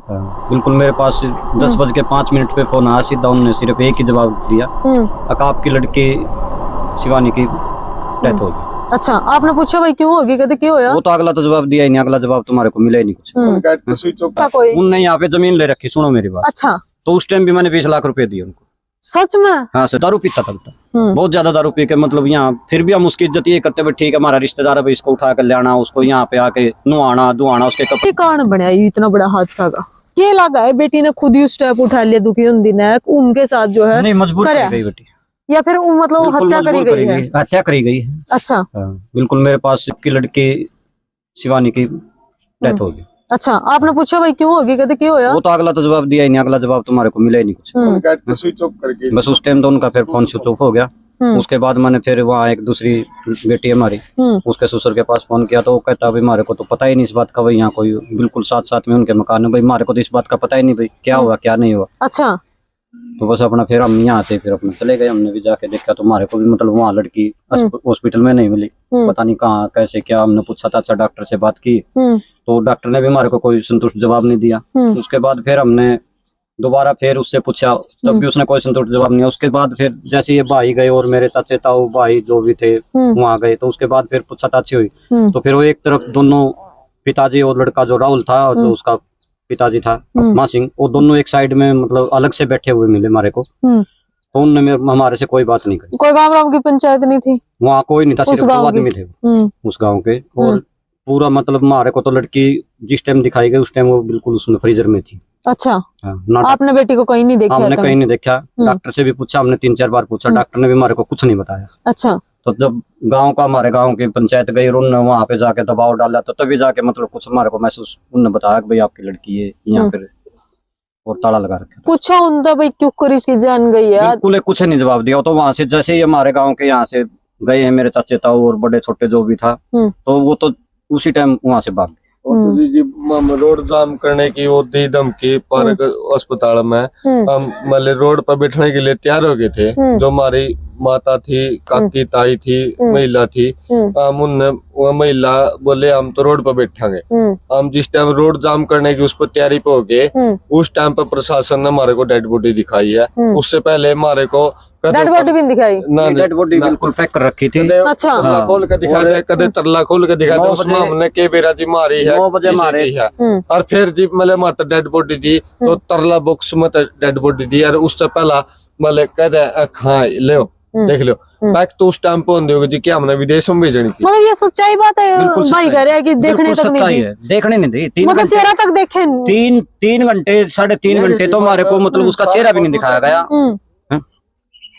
बिल्कुल मेरे पास 10:05 पे फोन आया, सीधा उन्होंने सिर्फ एक ही जवाब दिया, आपकी लड़की शिवानी की डेथ हो गई। अच्छा, आपने पूछा भाई क्यों होगी, कहते क्यों होया? वो तो अगला तो जवाब दिया ही नहीं, अगला जवाब तुम्हारे को मिला ही नहीं कुछ। कोई उनने यहाँ पे जमीन ले रखी, सुनो मेरी बात। अच्छा, तो उस टाइम भी मैंने 20 लाख रुपए दिए उनको। सच में? हाँ सर, दारू पीता था बहुत ज्यादा दारू पी के, मतलब यहाँ फिर भी हम उसकी इज्जत ये करते हुए, ठीक है हमारा रिश्तेदार है, इसको उठा कर ले आना, उसको यहाँ पे आके नुआना दुआना, उसके कपड़े। कारण बनया इतना बड़ा हादसा का क्या लगा है? बेटी ने खुद ही स्टेप उठा लिया, दुखी होने दिन उनके साथ जो है नहीं, मजबूर कर गई बेटी, या फिर मतलब हत्या करी गई है? हत्या करी गई है। अच्छा, बिल्कुल मेरे पास की लड़की शिवानी की डेथ हो गई। अच्छा, आपने पूछा भाई क्यों होगी, कहते क्यों होया? वो तो अगला तो जवाब दिया ही नहीं, अगला जवाब तुम्हारे को मिला ही नहीं कुछ। स्विच ऑफ करके बस उस टाइम तो उनका फिर फोन स्विच ऑफ हो गया। उसके बाद मैंने फिर वहाँ एक दूसरी बेटी है हमारी, उसके ससुर के पास फोन किया, तो वो कहता भाई हमारे को तो पता ही नहीं इस बात का, भाई यहाँ कोई बिल्कुल साथ साथ में उनके मकान है, भाई हमारे को तो इस बात का पता ही नहीं भाई क्या हुआ क्या नहीं हुआ। अच्छा, तो बस अपना फिर हम यहाँ से फिर अपना चले गए, हमने भी जाके देखा तो हमारे को भी मतलब वहाँ लड़की हॉस्पिटल में नहीं मिली, पता नहीं कहाँ कैसे क्या। हमने पूछा था, अच्छा डॉक्टर से बात की, तो डॉक्टर ने भी हमारे को कोई संतुष्ट जवाब नहीं दिया। उसके बाद फिर हमने दोबारा फिर उससे पूछा, तब भी उसने कोई संतुष्ट जवाब नहीं दिया। उसके बाद फिर जैसे ये भाई गए और मेरे चाचे ताऊ भाई जो भी थे वहाँ गए, तो उसके बाद फिर पूछताछ हुई, तो फिर वो एक तरफ दोनों पिताजी और लड़का जो राहुल था और जो उसका पिताजी था मा सिंह, वो दोनों एक साइड में मतलब अलग से बैठे हुए मिले हमारे को। तो उन्होंने हमारे से कोई बात नहीं करी। कोई गांव की पंचायत नहीं थी वहाँ? कोई नहीं था, सिर्फ 2 आदमी थे उस गांव के। और पूरा मतलब हमारे को तो लड़की जिस टाइम दिखाई गई उस टाइम वो बिल्कुल उसमें फ्रीजर में थी। अच्छा, आपने बेटी को कहीं नहीं देखा? हमने कहीं नहीं देखा, डॉक्टर से भी पूछा, हमने 3-4 बार पूछा, डॉक्टर ने भी हमारे को कुछ नहीं बताया। अच्छा, तो जब हमारे गांव की पंचायत गई और उन्होंने वहाँ पे जाके दबाव डाला, तो तभी जाके मतलब कुछ हमारे को महसूस, उन्होंने बताया कि भाई आपकी लड़की है यहाँ पे और ताला लगा रखा। पूछा उनका भाई क्यों कर इसकी जान गई है? बिल्कुल कुछ नहीं जवाब दिया। तो वहाँ से जैसे ही हमारे गाँव के यहाँ से गए हैं मेरे चाचे ताऊ और बड़े छोटे जो भी था, तो वो तो उसी टाइम वहाँ से भाग गए। जी रोड जाम करने की वो दी धमकी पार्क अस्पताल में, हम मतलब रोड पर बैठने के लिए तैयार हो गए थे। जो हमारी माता थी, काकी ताई थी, महिला थी, हम उनने वो महिला बोले हम तो रोड पर बैठेंगे। हम जिस टाइम रोड जाम करने की उस पर तैयारी पे हो गए, उस टाइम पर प्रशासन ने हमारे को डेड बॉडी दिखाई है। उससे पहले हमारे को डेड बॉडी भी दिखाई? डेड बॉडी बिल्कुल पैक कर रखी थी। अच्छा, खोल के दिखा दे, कदे तरला खोल के दिखा दे, उसमें हमने के बेरा जी मारी है, 9 बजे मारे है। और फिर जी मतलब माता डेड बॉडी दी, तो तरला बॉक्स में डेड बॉडी दी, और उससे पहला मतलब कहते हाँ ले देख लो पैक तो उस टाइम पे होंगे जी, क्या हमने विदेश में भेजनी थी। मतलब ये सच्चाई बात है भाई, कह रहे हैं कि देखने तक नहीं दी, देखने नहीं दी, मतलब चेहरा तक देखे 3 घंटे 3.5 घंटे तो हमारे को मतलब उसका चेहरा भी नहीं दिखाया गया।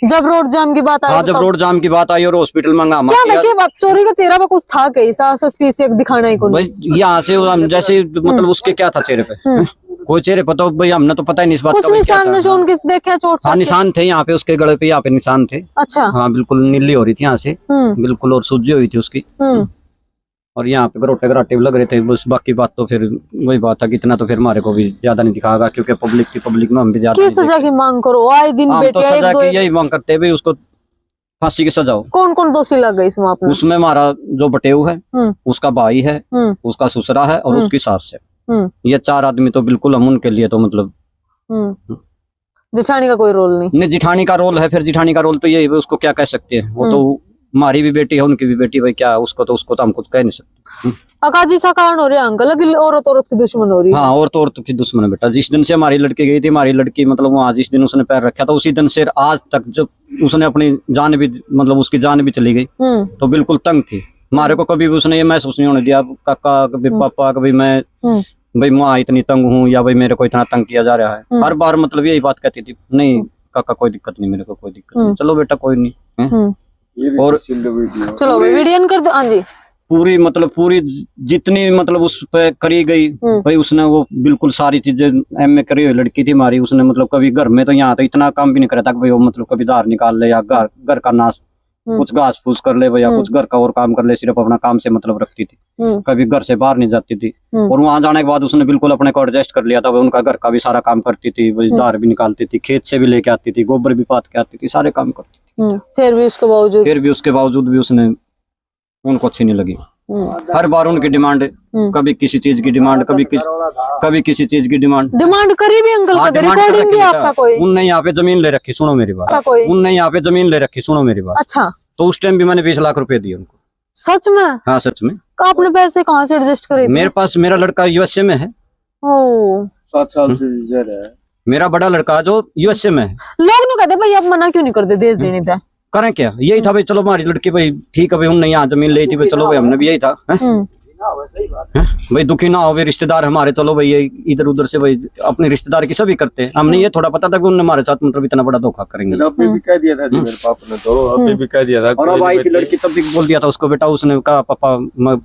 जब रोड जाम की बात आई? हाँ, जब रोड जाम की बात आई और हॉस्पिटल में क्या बात, चोरी का चेहरा पे कुछ था कैसा सस्पिशियस दिखाना ही? भाई यहाँ से जैसे मतलब उसके क्या था चेहरे पे, कोई चेहरे पर तो भाई हमने तो पता ही नहीं इस बात का। निशान किस देखे? चोट? हाँ, निशान थे यहाँ पे उसके गले पे, यहाँ पे निशान थे। अच्छा, हाँ बिल्कुल नीली हो रही थी यहाँ से बिल्कुल, और सूजी हुई थी उसकी, और यहाँ पे गरोटे गराटे लग रहे थे बस। बाकी बात तो फिर वही बात था कि इतना तो फिर हमारे को भी ज्यादा नहीं दिखाएगा, क्योंकि पब्लिक थी, पब्लिक में हम भी ज्यादा सजा की मांग करो आए दिन? तो सजा की यही मांग करते भाई, उसको फांसी की सजा हो। कौन कौन दोषी लग गई इसमें आपने? उसमें हमारा जो बटेऊ है, उसका भाई है, उसका ससुरा है और उसकी सास है। ये 4 आदमी तो बिल्कुल हम उनके लिए तो मतलब जिठानी का कोई रोल नहीं। जिठानी का रोल है, फिर जिठानी का रोल तो यही, उसको क्या कह सकते हैं, वो तो हमारी भी बेटी है उनकी भी बेटी, भाई क्या उसको तो हम कुछ कह नहीं सकते। अकाजी सा कारण हो रहा है अंकल, औरत की दुश्मन हो रही है। हाँ, औरत की दुश्मन है बेटा। जिस दिन से हमारी लड़की गई थी, हमारी लड़की मतलब वहाँ जिस दिन उसने पैर रखा था उसी दिन से आज तक, जब उसने अपनी जान भी मतलब उसकी जान भी चली गई, तो बिल्कुल तंग थी। हमारे को कभी भी उसने ये महसूस नहीं होने दिया, काका कभी पापा कभी मैं भाई माँ इतनी तंग हूँ, या भाई मेरे को इतना तंग किया जा रहा है। हर बार मतलब यही बात कहती थी, नहीं काका कोई दिक्कत नहीं, मेरे को कोई दिक्कत नहीं, चलो बेटा कोई नहीं। और चलो वीडियो कर दो। हाँ जी, पूरी जितनी मतलब उस पे करी गई भाई, उसने वो बिल्कुल सारी चीजें एमए करी हुई लड़की थी हमारी। उसने मतलब कभी घर में तो यहाँ तो इतना काम भी नहीं करा था कि भाई वो मतलब कभी धार निकाल ले या घर का नाश कुछ घास फूस कर ले या कुछ घर का और काम कर ले, सिर्फ अपना काम से मतलब रखती थी, कभी घर से बाहर नहीं जाती थी। और वहां जाने के बाद उसने बिल्कुल अपने को एडजस्ट कर लिया था, उनका घर का भी सारा काम करती थी, धार भी निकालती थी, खेत से भी लेके आती थी, गोबर भी पात के आती थी, सारे काम करती थी। फिर भी उसके बावजूद भी उसने उनको अच्छी नहीं लगी। हर बार उनकी डिमांड है, कभी किसी चीज की डिमांड, कभी किसी चीज की डिमांड। डिमांड करी भी अंकल हाँ, का डिमांड रिकॉर्डिंग कर भी रखी आपका बेटा। कोई? उनने यहाँ पे जमीन ले रखी, सुनो मेरी बात। आपका कोई? उनने यहाँ पे जमीन ले रखी, सुनो मेरी बात। अच्छा, तो उस टाइम भी मैंने 20 लाख रुपए दिए उनको। सच में? हाँ सच में। आपने पैसे कहाँ से एडजस्ट करे थे? मेरे पास मेरा लड़का यूएसए में है, ओ, 7 साल से इधर है। मेरा बड़ा लड़का जो यूएसए में है। लोग नहीं कहते भाई आप मना क्यों नहीं करते देश देने का? करें क्या, यही था भाई, चलो हमारी लड़की भाई ठीक है भाई, उनने यहाँ जमीन ली थी भाई, चलो भाई हमने भी यही था, हैं? भाई दुखी ना हो भाई, रिश्तेदार हमारे, चलो भाई ये इधर उधर से भाई अपने रिश्तेदार की सभी करते हैं, हमने ये थोड़ा पता था कि उन्होंने हमारे साथ मतलब इतना बड़ा धोखा करेंगे। अभी भी कह दिया था जी मेरे पापा ने, तो अभी भी कह दिया था। और अब आई थी लड़की, तब भी बोल दिया था उसको, बेटा उसने कहा पापा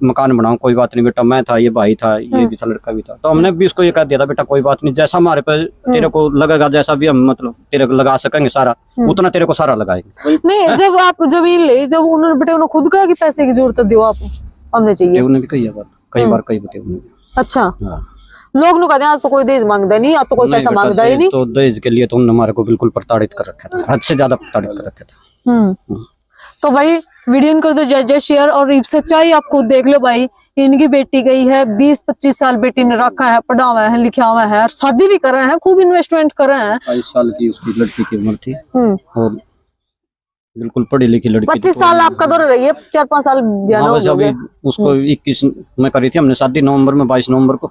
मकान बनाओ, कोई बात नहीं बेटा, मैं था, ये भाई था, ये भी था, लड़का भी था, तो हमने भी उसको ये कह दिया था, बेटा कोई बात नहीं, जैसा हमारे पे तेरे को लगेगा, जैसा भी हम मतलब तेरे को लगा सकेंगे सारा, उतना तेरे को सारा लगाएंगे। नहीं, जब आप जमीन ले, जब उन्होंने बेटे उन्होंने खुद कहा कि पैसे की जरूरत दो आप हमने चाहिए। उन्होंने भी कही है बात, कई बार कही बते उन्होंने। अच्छा, हाँ। लोग नु कहते हैं आज तो कोई दहेज मांगता नहीं, आज तो कोई पैसा बेटा, मांगता ही नहीं। तो दहेज के लिए तो उन्होंने हमारे को बिल्कुल प्रताड़ित कर रखा था, हद से ज्यादा प्रताड़ित कर रखा था। तो भाई वीडियो कर दो जय जय शेयर, और सच्चाई आप खुद देख लो भाई। इनकी बेटी गई है, 20-25 साल बेटी ने रखा है, पढ़ा हुआ है, लिखा हुआ है, और शादी भी कर रहे हैं, खूब इन्वेस्टमेंट कर रहे हैं। 22 साल की उसकी लड़की की उम्र थी, और बिल्कुल पढ़ी लिखी लड़की। 25 साल आपका तो रही है, 4-5 साल ब्याह हाँ, हो बस अभी गए। उसको 21 में करी थी हमने शादी, नवंबर में, 22 नवंबर को,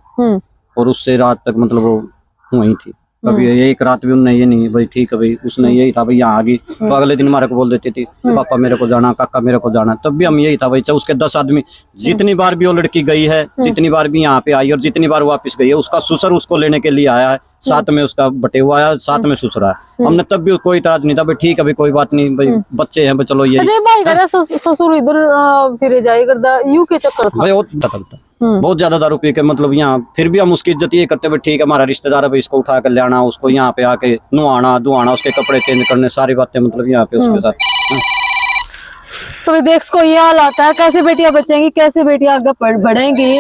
और उससे रात तक मतलब वो वही थी। कभी एक रात भी उनने ये नहीं भाई ठीक है भाई, उसने यही था भाई यहाँ आ गई, तो अगले दिन हमारे को बोल देती थी पापा मेरे को जाना, काका मेरे को जाना, तब भी हम यही था भाई, चाहे उसके 10 आदमी, जितनी बार भी वो लड़की गई है, जितनी बार भी यहाँ पे आई और जितनी बार वापस गई है, उसका ससुर उसको लेने के लिए आया है, साथ में उसका बटेवा आया, साथ में ससुर आया, हमने तब भी कोई इतराज नहीं था भाई, ठीक है भाई कोई बात नहीं भाई, बच्चे हैं भाई, चलो ये अजय भाई कह रहा ससुर इधर फिरे जाए करता, यू के चक्कर था भाई, बहुत ज्यादा दारू पी के मतलब यहाँ, फिर भी हम उसकी इज्जत ये करते भाई ठीक है हमारा रिश्तेदार है भाई, इसको उठा कर ले आना, उसको यहाँ पे आके नुआना धुआना, उसके कपड़े चेंज करने, सारी बातें मतलब यहाँ पे उसके साथ। तो भाई देख को ये हाल आता है, कैसे बेटियां बचेंगी, कैसे बेटियां आगे बढ़ेंगी,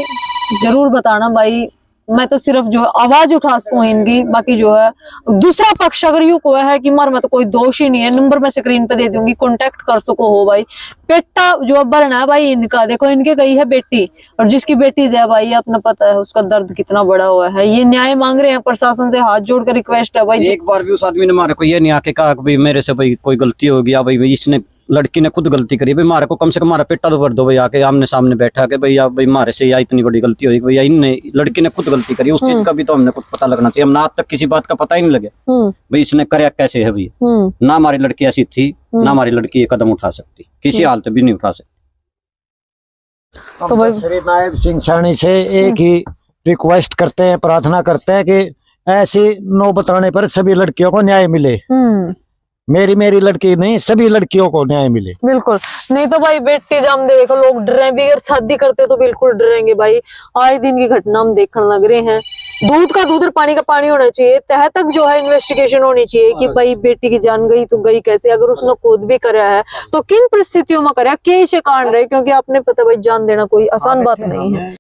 जरूर बताना भाई। मैं तो सिर्फ जो आवाज उठा सकूं इनकी, बाकी जो है दूसरा पक्ष अगर यूं को है कि मार में तो कोई दोष ही नहीं है, नंबर मैं स्क्रीन पे दे दूंगी, कांटेक्ट कर सको हो भाई। बेटा जो भरना है भाई इनका, देखो इनके गई है बेटी, और जिसकी बेटी है भाई अपना पता है उसका दर्द कितना बड़ा हुआ है, ये न्याय मांग रहे हैं, प्रशासन से हाथ जोड़ कर रिक्वेस्ट है भाई। एक बार भी उस आदमी ने हमारे को ये नहीं आके कहा कि भाई मेरे से भाई कोई गलती हो गया, भाई इसने लड़की ने खुद गलती करी भाई, हमारे को कम से कम हमारा पेटा तो भर दो भाई, आके आमने सामने बैठा के भाई भाई हमारे से या इतनी बड़ी गलती हुई भैया, इनने लड़की ने खुद गलती करी, उस चीज का भी तो हमने कुछ पता लगना चाहिए। हमने आज तक किसी बात का पता ही नहीं लगे भाई इसने कराया कैसे है भैया, ना हमारी लड़की ऐसी थी, ना हमारी लड़की ये कदम उठा सकती, किसी हालत भी नहीं उठा सकती। तो भाई श्री नायब सिंह सैनी से एक ही रिक्वेस्ट करते हैं, प्रार्थना करते हैं कि ऐसी नौबत आने पर सभी लड़कियों को न्याय मिले। मेरी लड़की नहीं, सभी लड़कियों को न्याय मिले। बिल्कुल, नहीं तो भाई बेटी जाम देखो लोग डर रहे हैं, अगर शादी करते तो बिल्कुल डरेंगे भाई। आए दिन की घटना हम देखने लग रहे हैं, दूध का दूध और पानी का पानी होना चाहिए, तह तक जो है इन्वेस्टिगेशन होनी चाहिए कि भाई बेटी की जान गई तो गई कैसे, अगर उसने खुद भी कराया है तो किन परिस्थितियों में कराया, क्या इसे कारण रहे, क्योंकि आपने पता भाई जान देना कोई आसान बात नहीं है।